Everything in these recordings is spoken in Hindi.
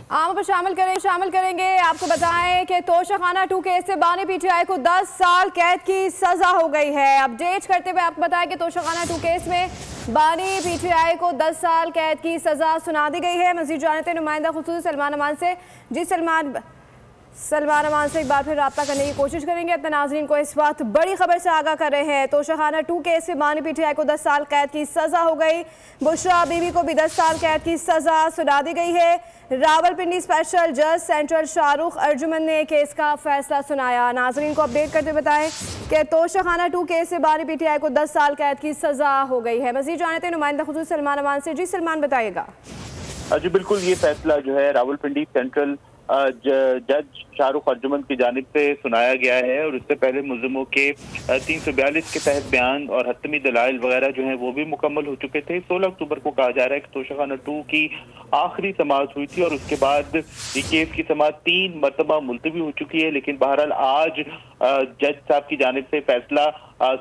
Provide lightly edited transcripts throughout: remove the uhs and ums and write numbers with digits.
आम पर शामिल करेंगे। आपको बताएं कि तोशाखाना 2 केस से बानी पीटीआई को 10 साल कैद की सजा हो गई है। अपडेट करते हुए आपको बताएं कि तोशाखाना 2 केस में बानी पीटीआई को 10 साल कैद की सजा सुना दी गई है। मजीद जानते हैं नुमाइंदा खुसूसी सलमान अमान से। जी सलमान अमान से एक बार फिर रब्ता करने की कोशिश करेंगे। अपने नाजरीन को इस वक्त बड़ी खबर से आगाह कर रहे हैं। तोशाखाना 2 केस में बानी पीटीआई को 10 साल कैद की सजा हो गई। बुशरा बीबी को भी 10 साल कैद की सजा सुना दी गई है। रावलपिंडी स्पेशल जज सेंट्रल शाहरुख अर्जुमन ने केस का फैसला सुनाया। नाजरीन को अपडेट करते बताएं कि तोशाखाना 2 केस से बानी पीटीआई को 10 साल कैद की सजा हो गई है। मजीद जानते हैं नुमाइंदा खुसूसी सलमान अमान से। जी सलमान बताइएगा। जी बिल्कुल, ये फैसला जो है रावलपिंडी सेंट्रल जज शाहरुख अर्जुमन की जानिब से सुनाया गया है और इससे पहले मुलजिमों के 342 के तहत बयान और हतमी दलाइल वगैरह जो है वो भी मुकम्मल हो चुके थे। 16 अक्टूबर को कहा जा रहा है कि तोशाखाना 2 की आखिरी समाअत हुई थी और उसके बाद ये केस की समाअत 3 मरतबा मुलतवी हो चुकी है। लेकिन बहरहाल आज जज साहब की जानिब से फैसला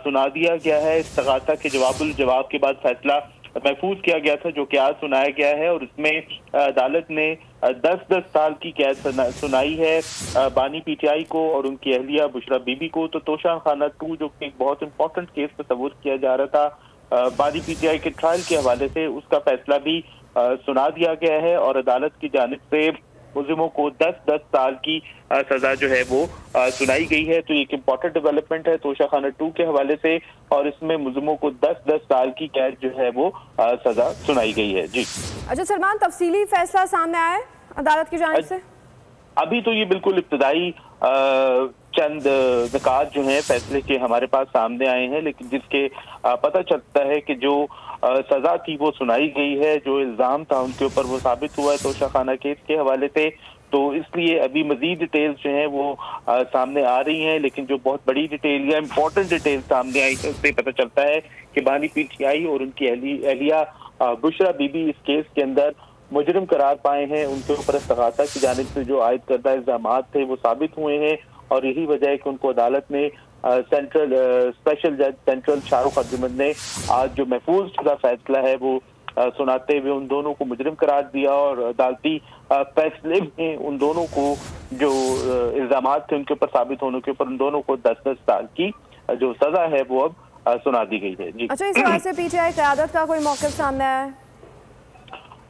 सुना दिया गया है। इस्तगासा के जवाब के बाद फैसला महफूज किया गया था जो कि आज सुनाया गया है और इसमें अदालत ने 10-10 साल की कैद सुनाई है बानी पीटीआई को और उनकी अहलिया बुशरा बीबी को। तो तोशाखाना 2 जो कि एक बहुत इंपॉर्टेंट केस तस्वुर किया जा रहा था बानी पीटीआई के ट्रायल के हवाले से, उसका फैसला भी सुना दिया गया है और अदालत की जानिब से मुलजिमों को 10-10 साल की सजा जो है वो सुनाई गई है। तो एक इम्पॉर्टेंट डेवलपमेंट है तोशाखाना 2 के हवाले से और इसमें मुलजिमों को 10-10 साल की कैद जो है वो सजा सुनाई गई है। जी अच्छा सलमान, तफसीली फैसला सामने आया है अदालत की जानिब से? अभी तो ये बिल्कुल इब्तदाई चंद निकात जो हैं फैसले के हमारे पास सामने आए हैं, लेकिन जिसके पता चलता है कि जो सजा थी वो सुनाई गई है, जो इल्जाम था उनके ऊपर वो साबित हुआ है तोशाखाना केस के हवाले से। तो इसलिए अभी मजीद डिटेल्स जो हैं वो सामने आ रही हैं, लेकिन जो बहुत बड़ी डिटेल या इम्पोर्टेंट डिटेल सामने आई है उससे पता चलता है कि बानी पीटीआई और उनकी अहलिया बुशरा बीबी इस केस के अंदर मुजरिम करार पाए हैं। उनके ऊपर इस्तगासा की जानिब से जो आयद करदा इल्जामात थे वो साबित हुए हैं और यही वजह है कि उनको अदालत ने सेंट्रल स्पेशल जज सेंट्रल शाहरुख अर्जुमन ने आज जो महफूज शुदा फैसला है वो सुनाते हुए उन दोनों को मुजरिम करार दिया और अदालती फैसले में उन दोनों को जो इल्जामात थे उनके ऊपर साबित होने के ऊपर उन दोनों को 10-10 साल की जो सजा है वो अब सुना दी गई है। जी अच्छा, इस बात से पीटीआई क़यादत का कोई मौक़िफ़ सामने आया है?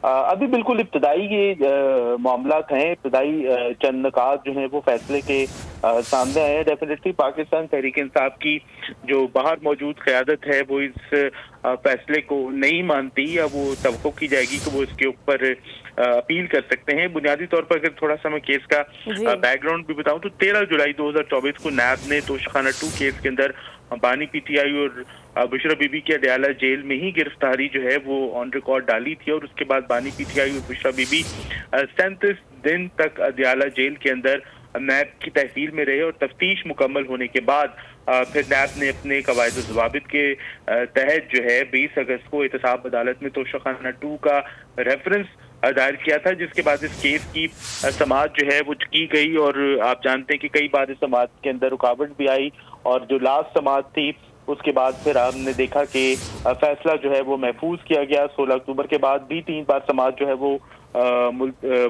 अभी बिल्कुल इब्तदाई ये मामला हैं, इब्तदाई चंद निकात जो हैं वो फैसले के सामने आए हैं। डेफिनेटली पाकिस्तान तहरीक इंसाफ की जो बाहर मौजूद क़यादत है वो इस फैसले को नहीं मानती या वो तवक्को की जाएगी कि वो इसके ऊपर अपील कर सकते हैं। बुनियादी तौर पर अगर थोड़ा सा मैं केस का बैकग्राउंड भी बताऊं तो 13 जुलाई 2024 को नैब ने तोशाखाना 2 केस के अंदर बानी पीटीआई और बुशरा बीबी की अदयाला जेल में ही गिरफ्तारी जो है वो ऑन रिकॉर्ड डाली थी और उसके बाद बानी पीटीआई और बुशरा बीबी 37 दिन तक अदयाला जेल के अंदर नैब की तहसील में रहे और तफ्तीश मुकम्मल होने के बाद फिर नैब ने अपने कवायद ज़वाबित के तहत जो है 20 अगस्त को एहतसाब अदालत में तोशाखाना 2 का रेफरेंस दायर किया था, जिसके बाद इस केस की समाअत जो है वो की गई और आप जानते हैं कि कई बार इस समाअत के अंदर रुकावट भी आई और जो लास्ट समाअत थी उसके बाद फिर हमने देखा कि फैसला जो है वो महफूज किया गया। 16 अक्टूबर के बाद भी 3 बार समाअत जो है वो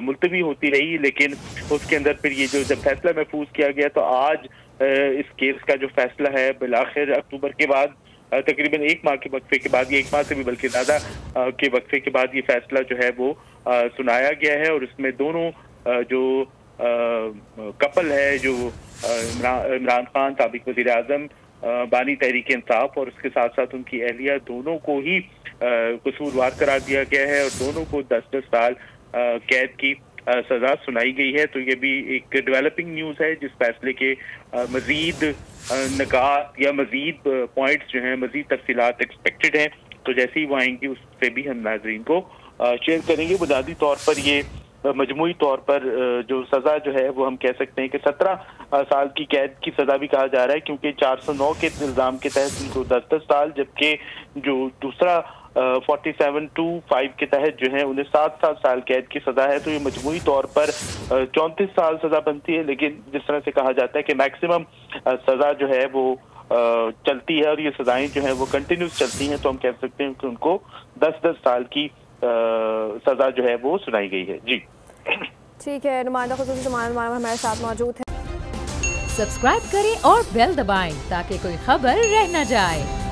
मुलतवी होती रही, लेकिन उसके अंदर फिर ये जो जब फैसला महफूज किया गया तो आज इस केस का जो फैसला है बिलाखिर अक्टूबर के बाद तकरीबन 1 माह के वक्फे के बाद, ये 1 माह से भी बल्कि ज़्यादा के वक्फे के बाद ये फैसला जो है वो सुनाया गया है और इसमें दोनों जो कपल है, जो इमरान खान साबिक वज़ीर आज़म बानी तहरीक इंसाफ और उसके साथ साथ उनकी अहलिया, दोनों को ही कसूरवार करार दिया गया है और दोनों को 10-10 साल कैद की सजा सुनाई गई है। तो ये भी एक डेवलपिंग न्यूज़ है जिस फैसले के मजीद निकात या मजीद पॉइंट्स जो हैं, मजीद तफसीलात एक्सपेक्टेड हैं, तो जैसे ही वो आएंगी उससे भी हम नाजरीन को शेयर करेंगे। बुनियादी तौर पर ये मजमूई तौर पर जो सज़ा जो है वो हम कह सकते हैं कि 17 साल की कैद की सज़ा भी कहा जा रहा है, क्योंकि 409 के इल्ज़ाम के तहत उनको 10-10 साल, जबकि जो दूसरा 47(2)(5) के तहत जो है उन्हें 7-7 साल कैद की सज़ा है। तो ये मजमूई तौर पर 34 साल सज़ा बनती है, लेकिन जिस तरह से कहा जाता है कि मैक्सिमम सज़ा जो है वो चलती है और ये सज़ाएं जो है वो कंटिन्यूस चलती हैं, तो हम कह सकते हैं कि उनको 10-10 साल की सज़ा जो है वो सुनाई गई है। जी ठीक है, नुमाइंदा खुसूसी नुमाइंदा हमारे साथ मौजूद है। सब्सक्राइब करें और बेल दबाएं ताकि कोई खबर रह न जाए।